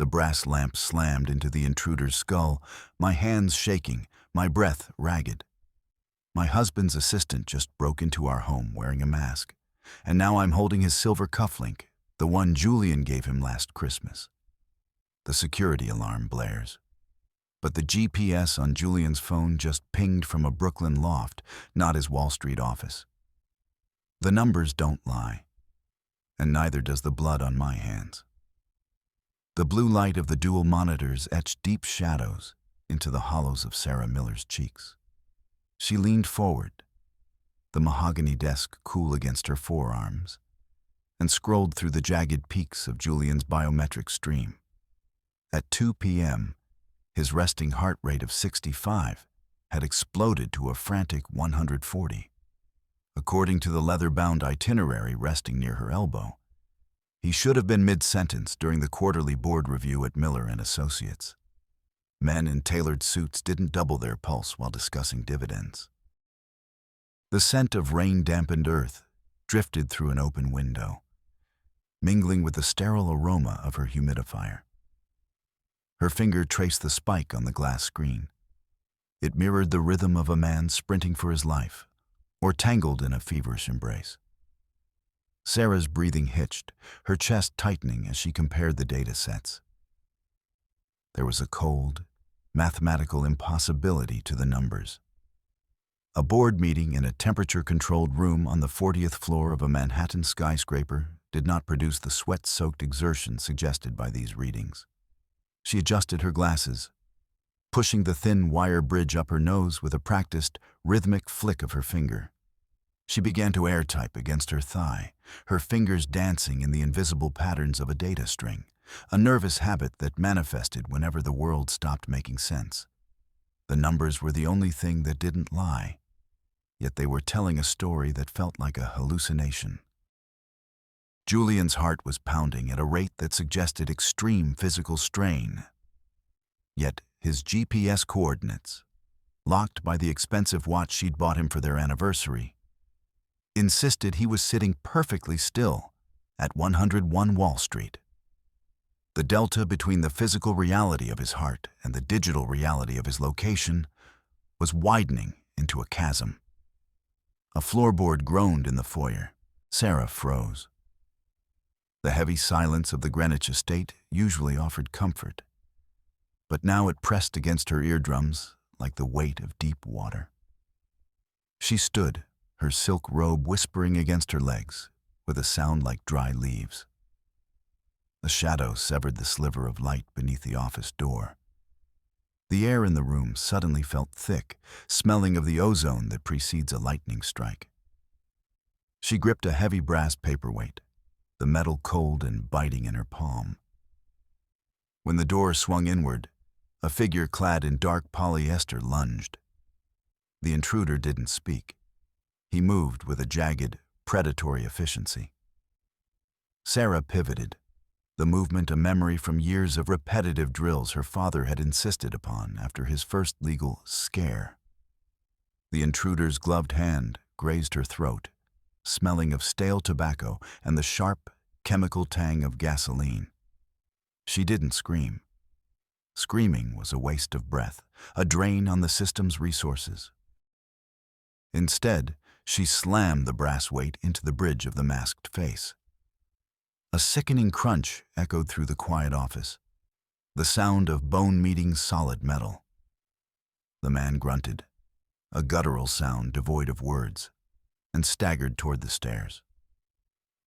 The brass lamp slammed into the intruder's skull, my hands shaking, my breath ragged. My husband's assistant just broke into our home wearing a mask, and now I'm holding his silver cufflink, the one Julian gave him last Christmas. The security alarm blares. But the GPS on Julian's phone just pinged from a Brooklyn loft, not his Wall Street office. The numbers don't lie, and neither does the blood on my hands. The blue light of the dual monitors etched deep shadows into the hollows of Sarah Miller's cheeks. She leaned forward, the mahogany desk cool against her forearms, and scrolled through the jagged peaks of Julian's biometric stream. At 2 p.m., his resting heart rate of 65 had exploded to a frantic 140. According to the leather-bound itinerary resting near her elbow, he should have been mid-sentence during the quarterly board review at Miller and Associates. Men in tailored suits didn't double their pulse while discussing dividends. The scent of rain-dampened earth drifted through an open window, mingling with the sterile aroma of her humidifier. Her finger traced the spike on the glass screen. It mirrored the rhythm of a man sprinting for his life, or tangled in a feverish embrace. Sarah's breathing hitched, her chest tightening as she compared the data sets. There was a cold, mathematical impossibility to the numbers. A board meeting in a temperature-controlled room on the 40th floor of a Manhattan skyscraper did not produce the sweat-soaked exertion suggested by these readings. She adjusted her glasses, pushing the thin wire bridge up her nose with a practiced, rhythmic flick of her finger. She began to air type against her thigh, her fingers dancing in the invisible patterns of a data string, a nervous habit that manifested whenever the world stopped making sense. The numbers were the only thing that didn't lie, yet they were telling a story that felt like a hallucination. Julian's heart was pounding at a rate that suggested extreme physical strain. Yet his GPS coordinates, locked by the expensive watch she'd bought him for their anniversary, insisted he was sitting perfectly still at 101 Wall Street. The delta between the physical reality of his heart and the digital reality of his location was widening into a chasm. A floorboard groaned in the foyer. Sarah froze. The heavy silence of the Greenwich estate usually offered comfort, but now it pressed against her eardrums like the weight of deep water. She stood, her silk robe whispering against her legs, with a sound like dry leaves. A shadow severed the sliver of light beneath the office door. The air in the room suddenly felt thick, smelling of the ozone that precedes a lightning strike. She gripped a heavy brass paperweight, the metal cold and biting in her palm. When the door swung inward, a figure clad in dark polyester lunged. The intruder didn't speak. He moved with a jagged, predatory efficiency. Sarah pivoted, the movement a memory from years of repetitive drills her father had insisted upon after his first legal scare. The intruder's gloved hand grazed her throat, smelling of stale tobacco and the sharp, chemical tang of gasoline. She didn't scream. Screaming was a waste of breath, a drain on the system's resources. Instead, she slammed the brass weight into the bridge of the masked face. A sickening crunch echoed through the quiet office, the sound of bone meeting solid metal. The man grunted, a guttural sound devoid of words, and staggered toward the stairs.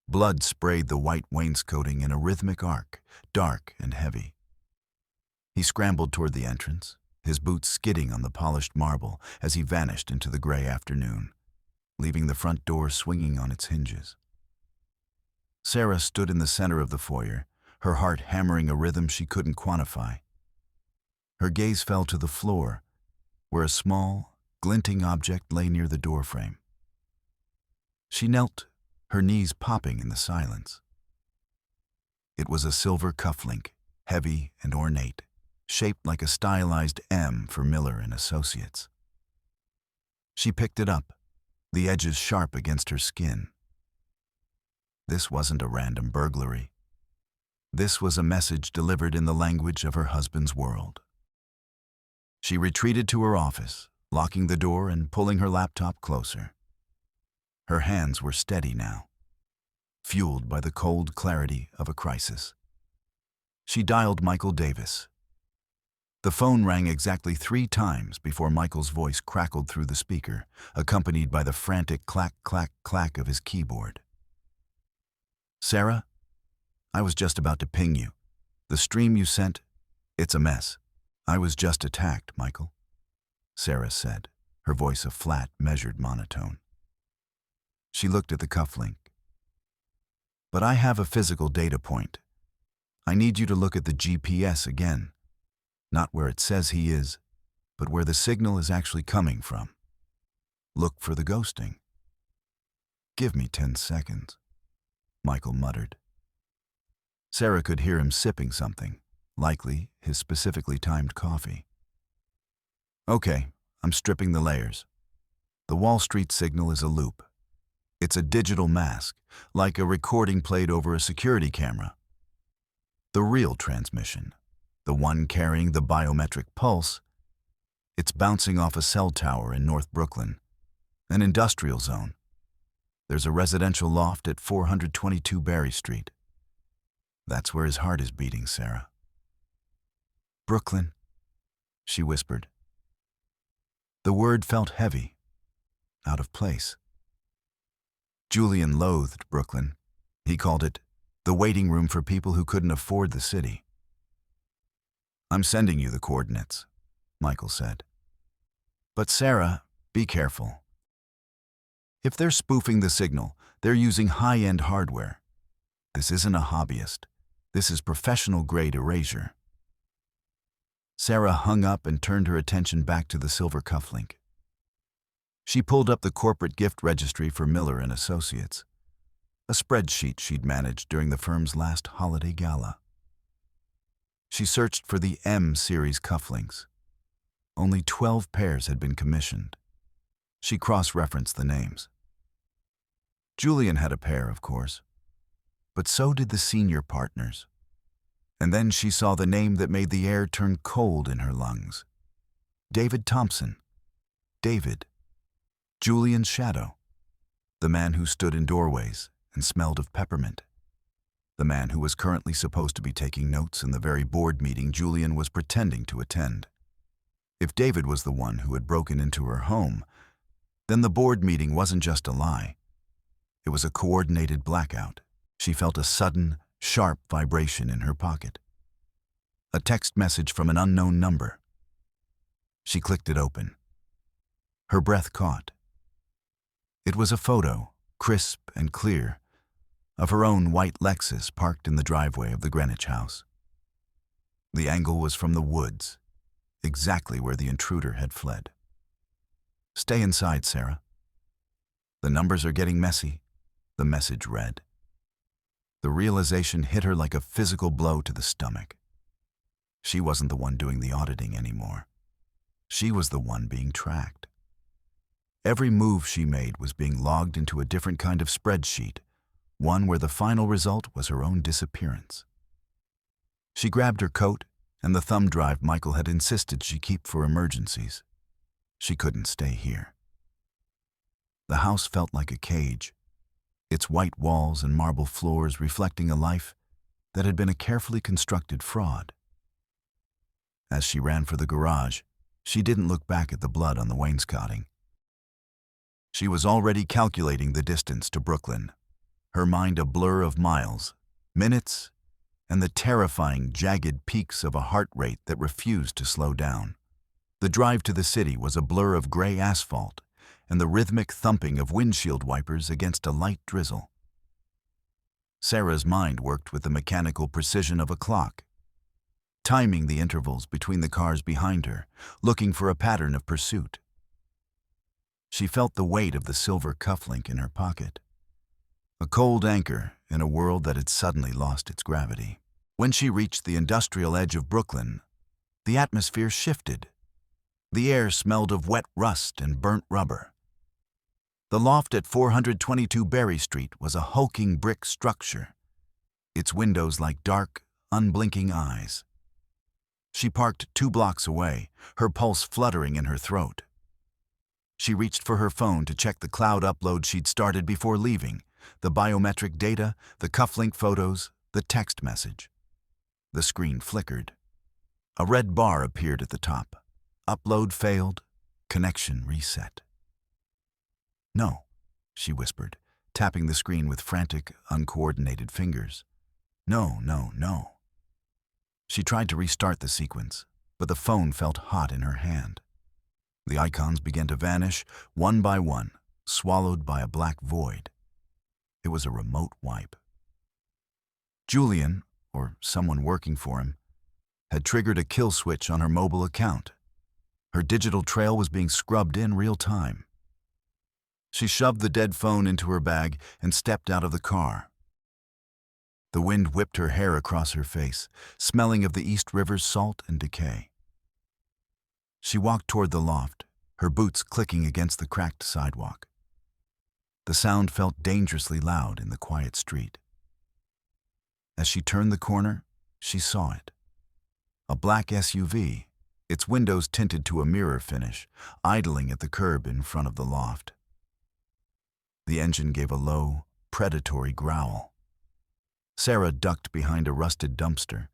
Blood sprayed the white wainscoting in a rhythmic arc, dark and heavy. He scrambled toward the entrance, his boots skidding on the polished marble as he vanished into the gray afternoon, leaving the front door swinging on its hinges. Sarah stood in the center of the foyer, her heart hammering a rhythm she couldn't quantify. Her gaze fell to the floor, where a small, glinting object lay near the doorframe. She knelt, her knees popping in the silence. It was a silver cufflink, heavy and ornate, shaped like a stylized M for Miller and Associates. She picked it up, the edges sharp against her skin. This wasn't a random burglary. This was a message delivered in the language of her husband's world. She retreated to her office, locking the door and pulling her laptop closer. Her hands were steady now, fueled by the cold clarity of a crisis. She dialed Michael Davis. The phone rang exactly 3 times before Michael's voice crackled through the speaker, accompanied by the frantic clack, clack, clack of his keyboard. "Sarah, I was just about to ping you. The stream you sent, it's a mess." "I was just attacked, Michael," Sarah said, her voice a flat, measured monotone. She looked at the cufflink. "But I have a physical data point. I need you to look at the GPS again. Not where it says he is, but where the signal is actually coming from. Look for the ghosting." "Give me 10 seconds," Michael muttered. Sarah could hear him sipping something, likely his specifically timed coffee. "Okay, I'm stripping the layers. The Wall Street signal is a loop. It's a digital mask, like a recording played over a security camera. The real transmission, the one carrying the biometric pulse, it's bouncing off a cell tower in North Brooklyn, an industrial zone. There's a residential loft at 422 Berry Street. That's where his heart is beating, Sarah." "Brooklyn," she whispered. The word felt heavy, out of place. Julian loathed Brooklyn. He called it the waiting room for people who couldn't afford the city. "I'm sending you the coordinates," Michael said. "But Sarah, be careful. If they're spoofing the signal, they're using high-end hardware. This isn't a hobbyist. This is professional-grade erasure." Sarah hung up and turned her attention back to the silver cufflink. She pulled up the corporate gift registry for Miller and Associates, a spreadsheet she'd managed during the firm's last holiday gala. She searched for the M-series cufflinks. Only 12 pairs had been commissioned. She cross-referenced the names. Julian had a pair, of course, but so did the senior partners. And then she saw the name that made the air turn cold in her lungs. David Thompson. David. Julian's shadow. The man who stood in doorways and smelled of peppermint. The man who was currently supposed to be taking notes in the very board meeting Julian was pretending to attend. If David was the one who had broken into her home, then the board meeting wasn't just a lie. It was a coordinated blackout. She felt a sudden, sharp vibration in her pocket. A text message from an unknown number. She clicked it open. Her breath caught. It was a photo, crisp and clear, of her own white Lexus parked in the driveway of the Greenwich house. The angle was from the woods, exactly where the intruder had fled. "Stay inside, Sarah. The numbers are getting messy," the message read. The realization hit her like a physical blow to the stomach. She wasn't the one doing the auditing anymore. She was the one being tracked. Every move she made was being logged into a different kind of spreadsheet, one where the final result was her own disappearance. She grabbed her coat and the thumb drive Michael had insisted she keep for emergencies. She couldn't stay here. The house felt like a cage, its white walls and marble floors reflecting a life that had been a carefully constructed fraud. As she ran for the garage, she didn't look back at the blood on the wainscoting. She was already calculating the distance to Brooklyn, her mind a blur of miles, minutes, and the terrifying, jagged peaks of a heart rate that refused to slow down. The drive to the city was a blur of gray asphalt and the rhythmic thumping of windshield wipers against a light drizzle. Sarah's mind worked with the mechanical precision of a clock, timing the intervals between the cars behind her, looking for a pattern of pursuit. She felt the weight of the silver cufflink in her pocket, a cold anchor in a world that had suddenly lost its gravity. When she reached the industrial edge of Brooklyn, the atmosphere shifted. The air smelled of wet rust and burnt rubber. The loft at 422 Berry Street was a hulking brick structure, its windows like dark, unblinking eyes. She parked 2 blocks away, her pulse fluttering in her throat. She reached for her phone to check the cloud upload she'd started before leaving, the biometric data, the cufflink photos, the text message. The screen flickered. A red bar appeared at the top. Upload failed. Connection reset. "No," she whispered, tapping the screen with frantic, uncoordinated fingers. "No, no, no." She tried to restart the sequence, but the phone felt hot in her hand. The icons began to vanish, one by one, swallowed by a black void. It was a remote wipe. Julian, or someone working for him, had triggered a kill switch on her mobile account. Her digital trail was being scrubbed in real time. She shoved the dead phone into her bag and stepped out of the car. The wind whipped her hair across her face, smelling of the East River's salt and decay. She walked toward the loft, her boots clicking against the cracked sidewalk. The sound felt dangerously loud in the quiet street. As she turned the corner, she saw it. A black SUV, its windows tinted to a mirror finish, idling at the curb in front of the loft. The engine gave a low, predatory growl. Sarah ducked behind a rusted dumpster,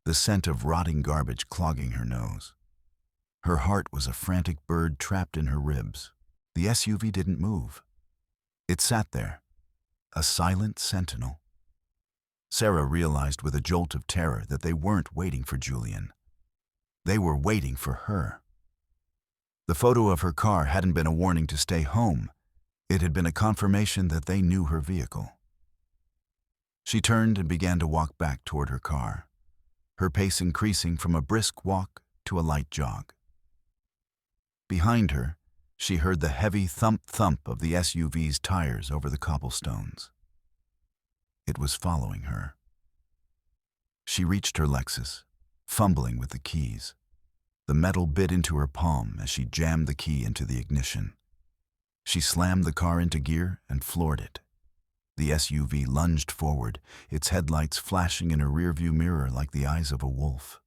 the scent of rotting garbage clogging her nose. Her heart was a frantic bird trapped in her ribs. The SUV didn't move. It sat there, a silent sentinel. Sarah realized with a jolt of terror that they weren't waiting for Julian. They were waiting for her. The photo of her car hadn't been a warning to stay home. It had been a confirmation that they knew her vehicle. She turned and began to walk back toward her car, her pace increasing from a brisk walk to a light jog. Behind her, she heard the heavy thump-thump of the SUV's tires over the cobblestones. It was following her. She reached her Lexus, fumbling with the keys. The metal bit into her palm as she jammed the key into the ignition. She slammed the car into gear and floored it. The SUV lunged forward, its headlights flashing in her rearview mirror like the eyes of a wolf.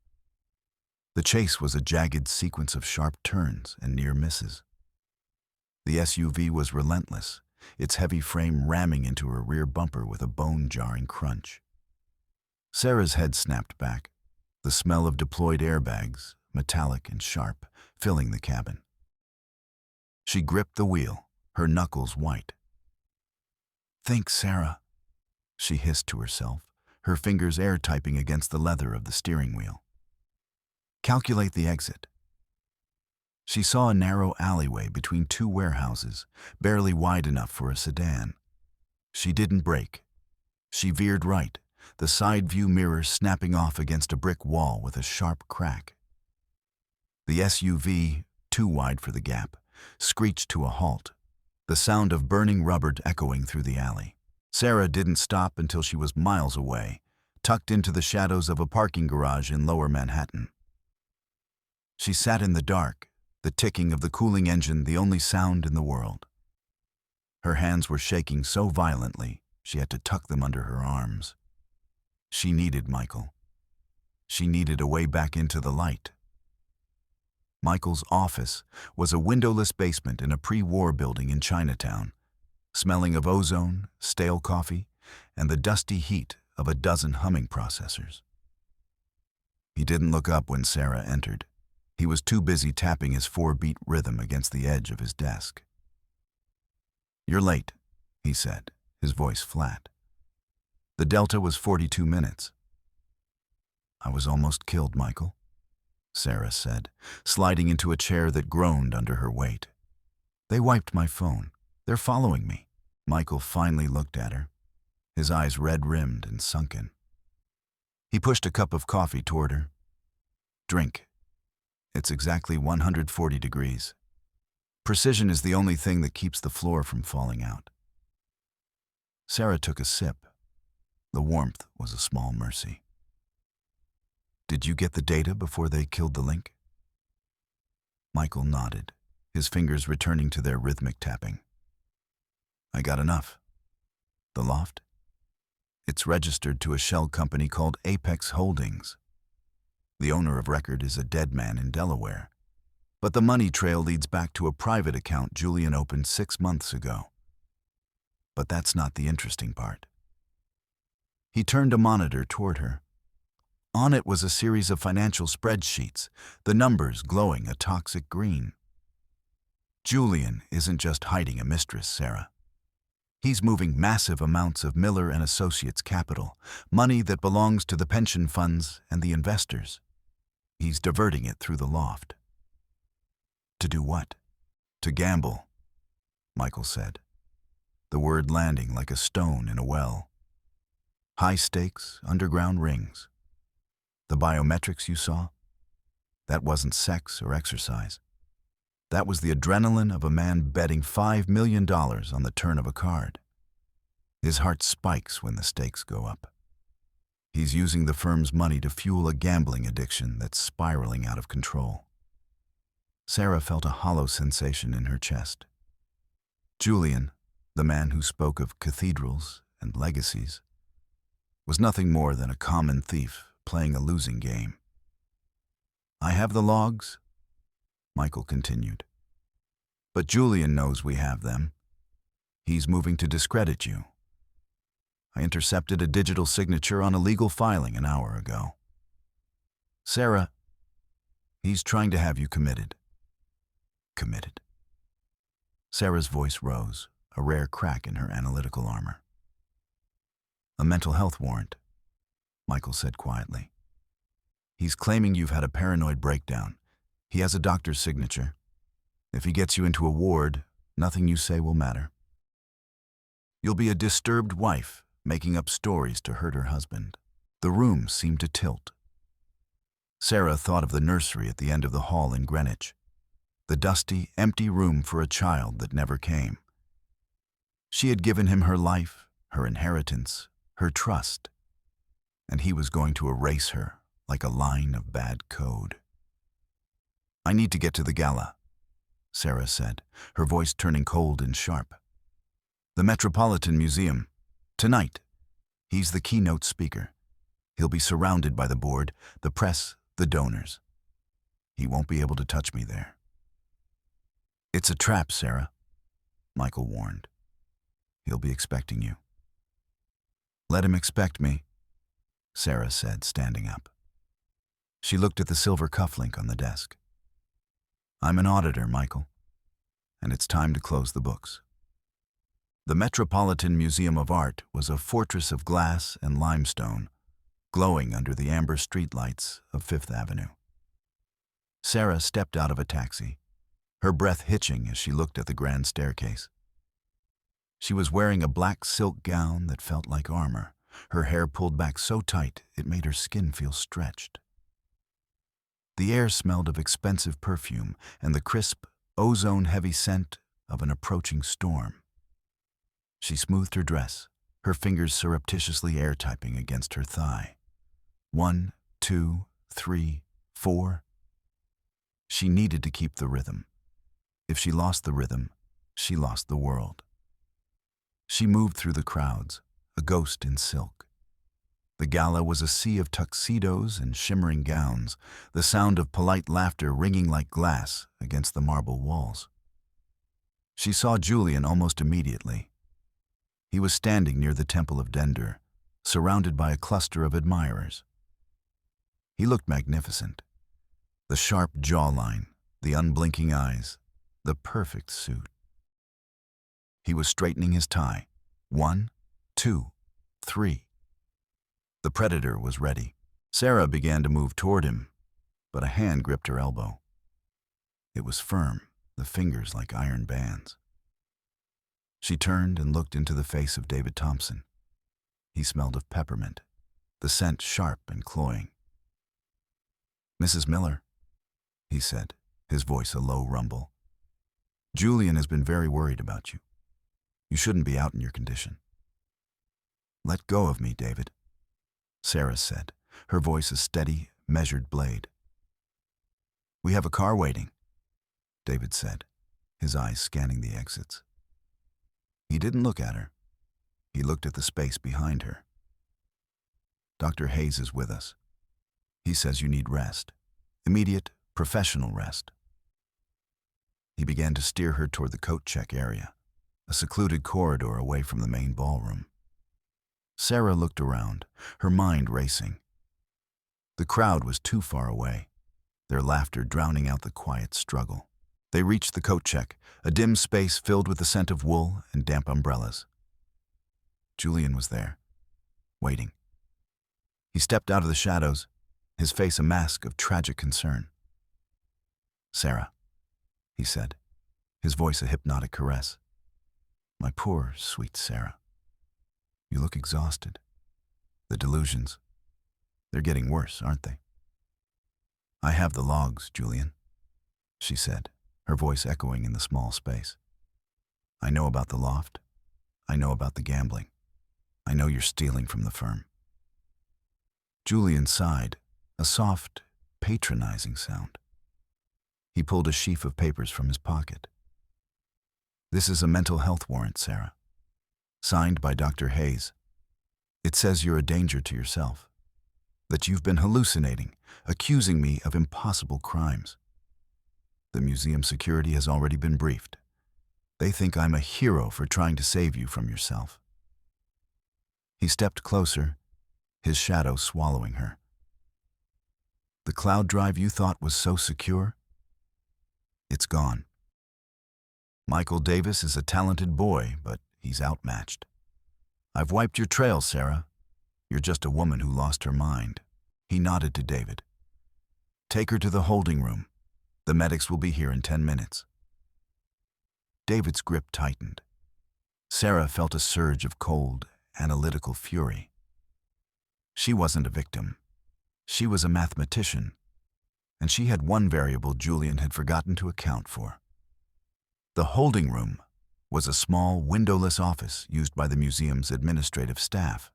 The chase was a jagged sequence of sharp turns and near misses. The SUV was relentless, its heavy frame ramming into her rear bumper with a bone-jarring crunch. Sarah's head snapped back, the smell of deployed airbags, metallic and sharp, filling the cabin. She gripped the wheel, her knuckles white. "Think, Sarah," she hissed to herself, her fingers air-typing against the leather of the steering wheel. "Calculate the exit." She saw a narrow alleyway between 2 warehouses, barely wide enough for a sedan. She didn't brake. She veered right, the side view mirror snapping off against a brick wall with a sharp crack. The SUV, too wide for the gap, screeched to a halt, the sound of burning rubber echoing through the alley. Sarah didn't stop until she was miles away, tucked into the shadows of a parking garage in Lower Manhattan. She sat in the dark, the ticking of the cooling engine the only sound in the world. Her hands were shaking so violently, she had to tuck them under her arms. She needed Michael. She needed a way back into the light. Michael's office was a windowless basement in a pre-war building in Chinatown, smelling of ozone, stale coffee, and the dusty heat of a dozen humming processors. He didn't look up when Sarah entered. He was too busy tapping his 4-beat rhythm against the edge of his desk. "You're late," he said, his voice flat. The delta was 42 minutes. "I was almost killed, Michael," Sarah said, sliding into a chair that groaned under her weight. "They wiped my phone. They're following me." Michael finally looked at her, his eyes red-rimmed and sunken. He pushed a cup of coffee toward her. "Drink. It's exactly 140 degrees. Precision is the only thing that keeps the floor from falling out." Sarah took a sip. The warmth was a small mercy. "Did you get the data before they killed the link?" Michael nodded, his fingers returning to their rhythmic tapping. "I got enough." "The loft?" It's registered to a shell company called Apex Holdings. The owner of record is a dead man in Delaware. But the money trail leads back to a private account Julian opened 6 months ago. But that's not the interesting part. He turned a monitor toward her. On it was a series of financial spreadsheets, the numbers glowing a toxic green. Julian isn't just hiding a mistress, Sarah. He's moving massive amounts of Miller and Associates capital, money that belongs to the pension funds and the investors. He's diverting it through the loft. To do what? To gamble, Michael said, the word landing like a stone in a well. High stakes, underground rings. The biometrics you saw? That wasn't sex or exercise. That was the adrenaline of a man betting $5 million on the turn of a card. His heart spikes when the stakes go up. He's using the firm's money to fuel a gambling addiction that's spiraling out of control. Sarah felt a hollow sensation in her chest. Julian, the man who spoke of cathedrals and legacies, was nothing more than a common thief playing a losing game. I have the logs, Michael continued. But Julian knows we have them. He's moving to discredit you. I intercepted a digital signature on a legal filing an hour ago. Sarah, he's trying to have you committed. Committed. Sarah's voice rose, a rare crack in her analytical armor. A mental health warrant, Michael said quietly. He's claiming you've had a paranoid breakdown. He has a doctor's signature. If he gets you into a ward, nothing you say will matter. You'll be a disturbed wife, making up stories to hurt her husband. The room seemed to tilt. Sarah thought of the nursery at the end of the hall in Greenwich. The dusty, empty room for a child that never came. She had given him her life, her inheritance, her trust, and he was going to erase her like a line of bad code. I need to get to the gala, Sarah said, her voice turning cold and sharp. The Metropolitan Museum. Tonight. He's the keynote speaker. He'll be surrounded by the board, the press, the donors. He won't be able to touch me there. It's a trap, Sarah, Michael warned. He'll be expecting you. Let him expect me, Sarah said, standing up. She looked at the silver cufflink on the desk. I'm an auditor, Michael, and it's time to close the books. The Metropolitan Museum of Art was a fortress of glass and limestone, glowing under the amber streetlights of Fifth Avenue. Sarah stepped out of a taxi, her breath hitching as she looked at the grand staircase. She was wearing a black silk gown that felt like armor, her hair pulled back so tight it made her skin feel stretched. The air smelled of expensive perfume and the crisp, ozone-heavy scent of an approaching storm. She smoothed her dress, her fingers surreptitiously air-typing against her thigh. 1, 2, 3, 4. She needed to keep the rhythm. If she lost the rhythm, she lost the world. She moved through the crowds, a ghost in silk. The gala was a sea of tuxedos and shimmering gowns, the sound of polite laughter ringing like glass against the marble walls. She saw Julian almost immediately. He was standing near the Temple of Dendur, surrounded by a cluster of admirers. He looked magnificent. The sharp jawline, the unblinking eyes, the perfect suit. He was straightening his tie. 1, 2, 3. The predator was ready. Sarah began to move toward him, but a hand gripped her elbow. It was firm, the fingers like iron bands. She turned and looked into the face of David Thompson. He smelled of peppermint, the scent sharp and cloying. Mrs. Miller, he said, his voice a low rumble. Julian has been very worried about you. You shouldn't be out in your condition. Let go of me, David, Sarah said, her voice a steady, measured blade. We have a car waiting, David said, his eyes scanning the exits. He didn't look at her. He looked at the space behind her. Dr. Hayes is with us. He says you need rest. Immediate, professional rest. He began to steer her toward the coat check area, a secluded corridor away from the main ballroom. Sarah looked around, her mind racing. The crowd was too far away, their laughter drowning out the quiet struggle. They reached the coat check, a dim space filled with the scent of wool and damp umbrellas. Julian was there, waiting. He stepped out of the shadows, his face a mask of tragic concern. "Sarah," he said, his voice a hypnotic caress. "My poor, sweet Sarah. You look exhausted. The delusions, they're getting worse, aren't they?" "I have the logs, Julian," she said, her voice echoing in the small space. "I know about the loft. I know about the gambling. I know you're stealing from the firm." Julian sighed, a soft, patronizing sound. He pulled a sheaf of papers from his pocket. "This is a mental health warrant, Sarah. Signed by Dr. Hayes. It says you're a danger to yourself, that you've been hallucinating, accusing me of impossible crimes. The museum security has already been briefed. They think I'm a hero for trying to save you from yourself." He stepped closer, his shadow swallowing her. "The cloud drive you thought was so secure? It's gone. Michael Davis is a talented boy, but he's outmatched. I've wiped your trail, Sarah. You're just a woman who lost her mind." He nodded to David. "Take her to the holding room. The medics will be here in 10 minutes. David's grip tightened. Sarah felt a surge of cold, analytical fury. She wasn't a victim. She was a mathematician, and she had one variable Julian had forgotten to account for. The holding room was a small, windowless office used by the museum's administrative staff.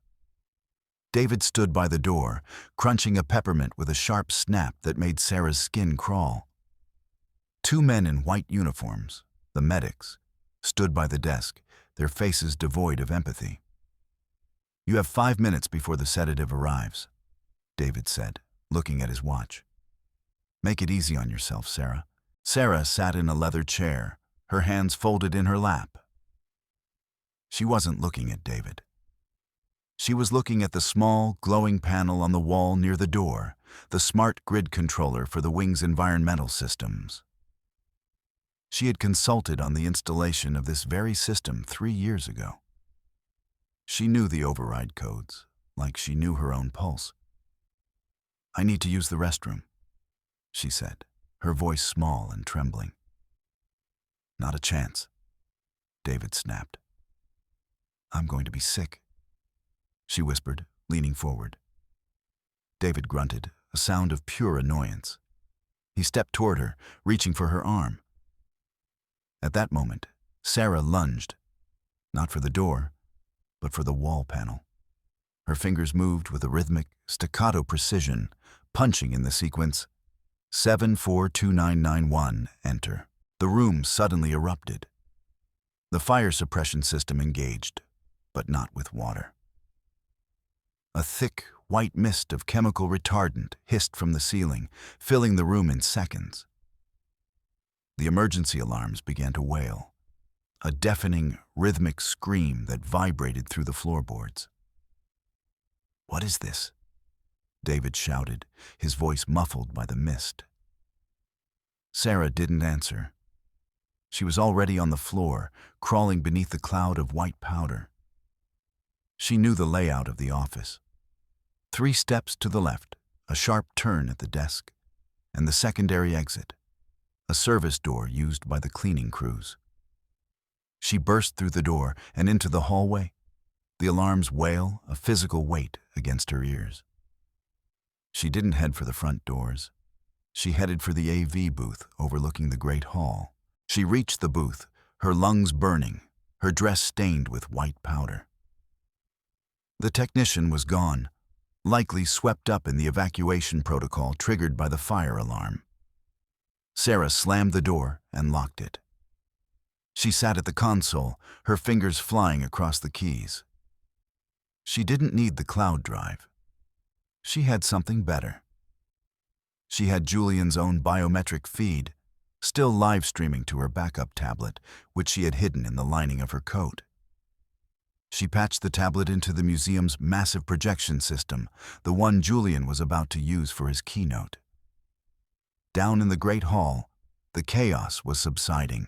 David stood by the door, crunching a peppermint with a sharp snap that made Sarah's skin crawl. Two men in white uniforms, the medics, stood by the desk, their faces devoid of empathy. "You have 5 minutes before the sedative arrives," David said, looking at his watch. "Make it easy on yourself, Sarah." Sarah sat in a leather chair, her hands folded in her lap. She wasn't looking at David. She was looking at the small, glowing panel on the wall near the door, the smart grid controller for the wing's environmental systems. She had consulted on the installation of this very system 3 years ago. She knew the override codes, like she knew her own pulse. "I need to use the restroom," she said, her voice small and trembling. "Not a chance," David snapped. "I'm going to be sick," she whispered, leaning forward. David grunted, a sound of pure annoyance. He stepped toward her, reaching for her arm. At that moment, Sarah lunged, not for the door, but for the wall panel. Her fingers moved with a rhythmic, staccato precision, punching in the sequence 742991, enter. The room suddenly erupted. The fire suppression system engaged, but not with water. A thick, white mist of chemical retardant hissed from the ceiling, filling the room in seconds. The emergency alarms began to wail, a deafening, rhythmic scream that vibrated through the floorboards. "What is this?" David shouted, his voice muffled by the mist. Sarah didn't answer. She was already on the floor, crawling beneath the cloud of white powder. She knew the layout of the office. 3 steps to the left, a sharp turn at the desk, and the secondary exit, a service door used by the cleaning crews. She burst through the door and into the hallway, the alarm's wail a physical weight against her ears. She didn't head for the front doors. She headed for the AV booth overlooking the Great Hall. She reached the booth, her lungs burning, her dress stained with white powder. The technician was gone, likely swept up in the evacuation protocol triggered by the fire alarm. Sarah slammed the door and locked it. She sat at the console, her fingers flying across the keys. She didn't need the cloud drive. She had something better. She had Julian's own biometric feed, still live streaming to her backup tablet, which she had hidden in the lining of her coat. She patched the tablet into the museum's massive projection system, the one Julian was about to use for his keynote. Down in the Great Hall, the chaos was subsiding.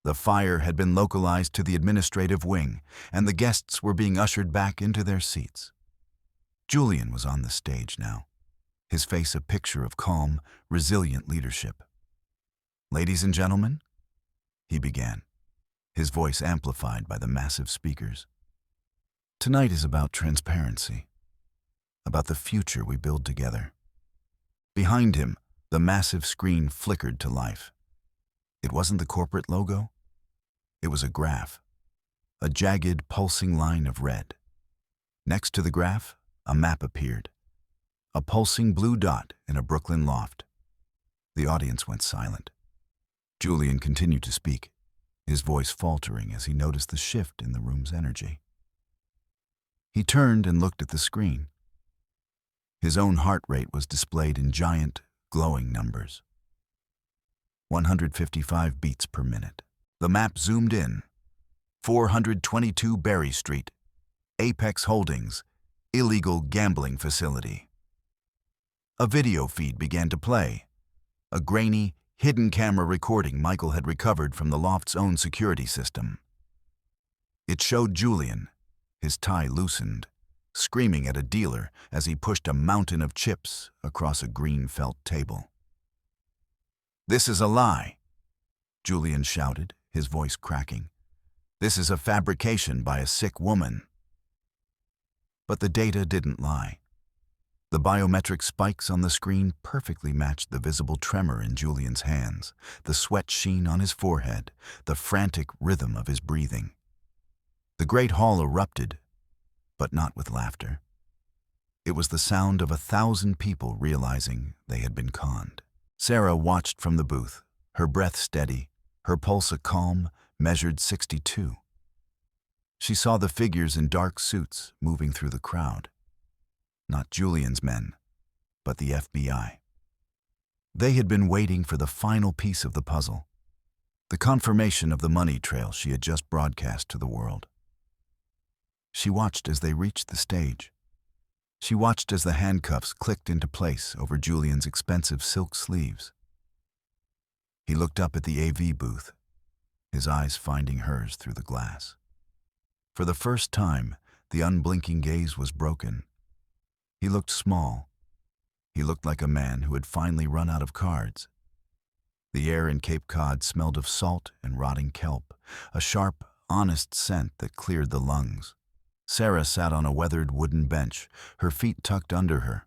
The fire had been localized to the administrative wing, and the guests were being ushered back into their seats. Julian was on the stage now, his face a picture of calm, resilient leadership. "Ladies and gentlemen," he began, his voice amplified by the massive speakers. "Tonight is about transparency, about the future we build together." Behind him, the massive screen flickered to life. It wasn't the corporate logo. It was a graph, a jagged, pulsing line of red. Next to the graph, a map appeared, a pulsing blue dot in a Brooklyn loft. The audience went silent. Julian continued to speak, his voice faltering as he noticed the shift in the room's energy. He turned and looked at the screen. His own heart rate was displayed in giant, glowing numbers. 155 beats per minute. The map zoomed in. 422 Berry Street, Apex Holdings, illegal gambling facility. A video feed began to play, a grainy, hidden camera recording Michael had recovered from the loft's own security system. It showed Julian, his tie loosened, screaming at a dealer as he pushed a mountain of chips across a green felt table. "This is a lie," Julian shouted, his voice cracking. "This is a fabrication by a sick woman." But the data didn't lie. The biometric spikes on the screen perfectly matched the visible tremor in Julian's hands, the sweat sheen on his forehead, the frantic rhythm of his breathing. The great hall erupted, but not with laughter. It was the sound of 1,000 people realizing they had been conned. Sarah watched from the booth, her breath steady, her pulse a calm, measured 62. She saw the figures in dark suits moving through the crowd. Not Julian's men, but the FBI. They had been waiting for the final piece of the puzzle, the confirmation of the money trail she had just broadcast to the world. She watched as they reached the stage. She watched as the handcuffs clicked into place over Julian's expensive silk sleeves. He looked up at the AV booth, his eyes finding hers through the glass. For the first time, the unblinking gaze was broken. He looked small. He looked like a man who had finally run out of cards. The air in Cape Cod smelled of salt and rotting kelp, a sharp, honest scent that cleared the lungs. Sarah sat on a weathered wooden bench, her feet tucked under her,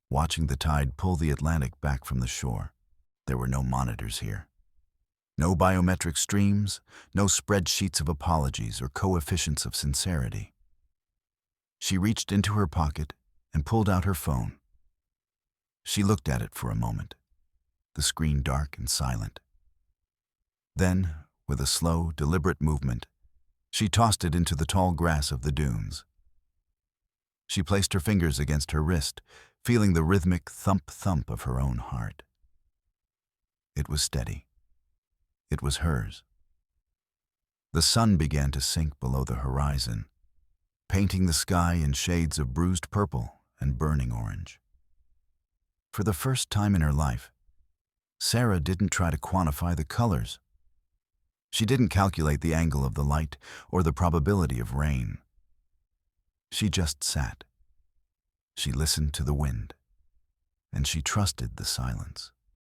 watching the tide pull the Atlantic back from the shore. There were no monitors here. No biometric streams, no spreadsheets of apologies or coefficients of sincerity. She reached into her pocket and pulled out her phone. She looked at it for a moment, the screen dark and silent. Then, with a slow, deliberate movement, she tossed it into the tall grass of the dunes. She placed her fingers against her wrist, feeling the rhythmic thump-thump of her own heart. It was steady. It was hers. The sun began to sink below the horizon, painting the sky in shades of bruised purple and burning orange. For the first time in her life, Sarah didn't try to quantify the colors. She didn't calculate the angle of the light or the probability of rain. She just sat. She listened to the wind, and she trusted the silence.